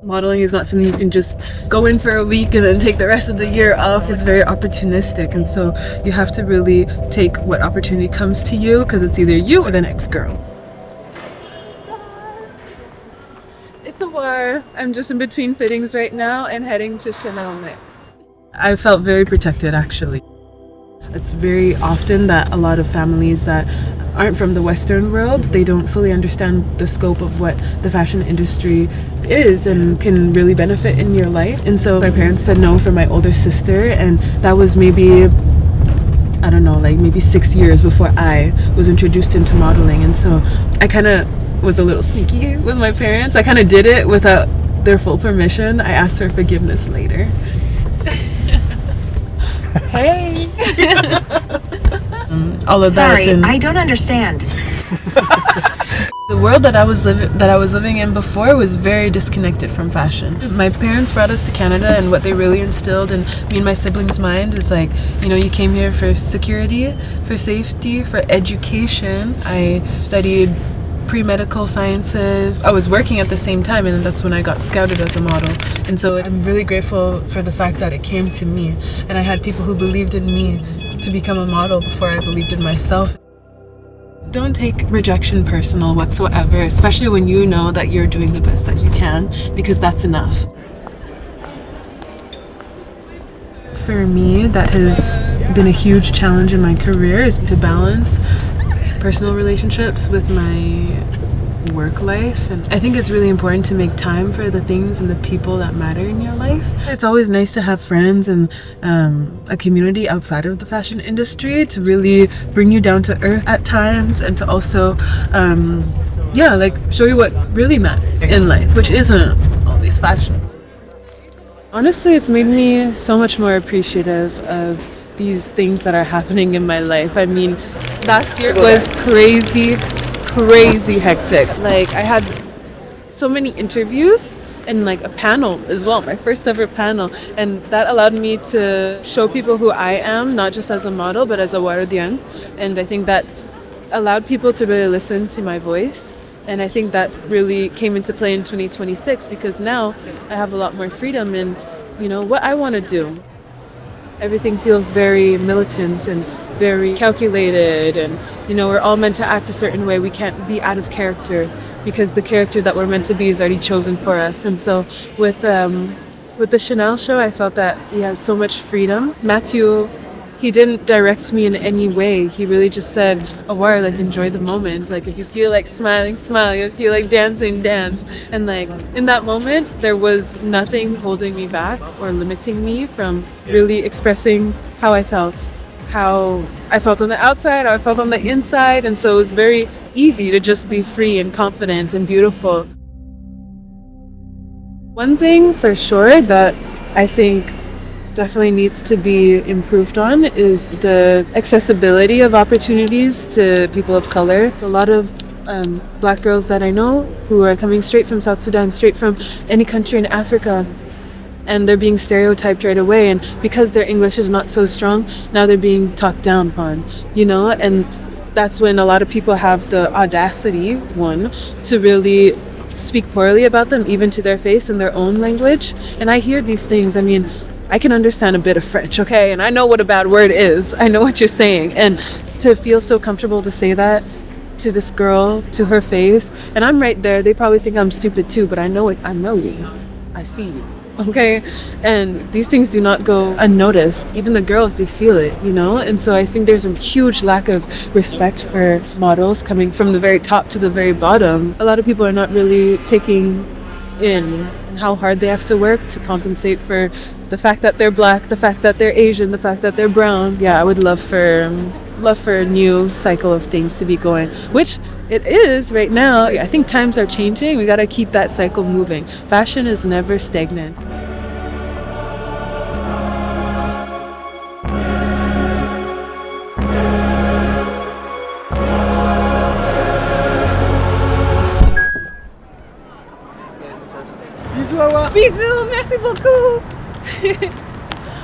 Modeling is not something you can just go in for a week and then take the rest of the year off. It's very opportunistic, and so you have to really take what opportunity comes to you, because it's either you or the next girl. It's Awar. I'm just in between fittings right now and heading to Chanel next. I felt very protected, actually. It's very often that a lot of families that aren't from the Western world, they don't fully understand the scope of what the fashion industry is and can really benefit in your life. And so my parents said no for my older sister, and that was maybe, I don't know, like maybe 6 years before I was introduced into modeling. And so I kind of was a little sneaky with my parents. I kind of did it without their full permission. I asked for forgiveness later. Hey! All of that. Sorry, I don't understand. The world that I was living in before was very disconnected from fashion. My parents brought us to Canada, and what they really instilled in me and my siblings' mind is like, you know, you came here for security, for safety, for education. I studied pre-medical sciences. I was working at the same time, and that's when I got scouted as a model. And so I'm really grateful for the fact that it came to me, and I had people who believed in me to become a model before I believed in myself. Don't take rejection personal whatsoever, especially when you know that you're doing the best that you can, because that's enough. For me, that has been a huge challenge in my career, is to balance personal relationships with my work life. And I think it's really important to make time for the things and the people that matter in your life. It's always nice to have friends and a community outside of the fashion industry to really bring you down to earth at times, and to also show you what really matters in life, which isn't always fashion. Honestly, it's made me so much more appreciative of these things that are happening in my life. I mean, last year was crazy hectic. Like, I had so many interviews and like a panel as well, my first ever panel, and that allowed me to show people who I am, not just as a model but as Awar Odhiang. And I think that allowed people to really listen to my voice, and I think that really came into play in 2026, because now I have a lot more freedom in, you know, what I want to do. Everything feels very militant and very calculated, and you know, we're all meant to act a certain way. We can't be out of character, because the character that we're meant to be is already chosen for us. And so with the Chanel show, I felt that we had so much freedom. Matthieu, he didn't direct me in any way. He really just said, Awar, like, enjoy the moment. Like, if you feel like smiling, smile. If you feel like dancing, dance. And like, in that moment, there was nothing holding me back or limiting me from really expressing how I felt. How I felt on the outside, how I felt on the inside. And so it was very easy to just be free and confident and beautiful. One thing for sure that I think definitely needs to be improved on is the accessibility of opportunities to people of color. There's a lot of black girls that I know who are coming straight from South Sudan, straight from any country in Africa, and they're being stereotyped right away. And because their English is not so strong, now they're being talked down upon, you know? And that's when a lot of people have the audacity, one, to really speak poorly about them, even to their face in their own language. And I hear these things. I mean, I can understand a bit of French, okay? And I know what a bad word is. I know what you're saying. And to feel so comfortable to say that to this girl, to her face, and I'm right there. They probably think I'm stupid too, but I know it. I know you. I see you. Okay, and these things do not go unnoticed. Even the girls, they feel it, you know? And so I think there's a huge lack of respect for models coming from the very top to the very bottom. A lot of people are not really taking in how hard they have to work to compensate for the fact that they're black, the fact that they're Asian, the fact that they're brown. Yeah, I would love for a new cycle of things to be going, which it is right now. I think times are changing. We got to keep that cycle moving. Fashion is never stagnant. Bisous, merci beaucoup.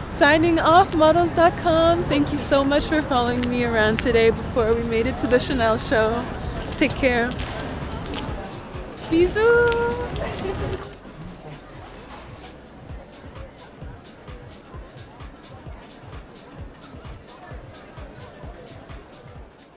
Signing off, models.com. Thank you so much for following me around today before we made it to the Chanel show. Take care. Bisous.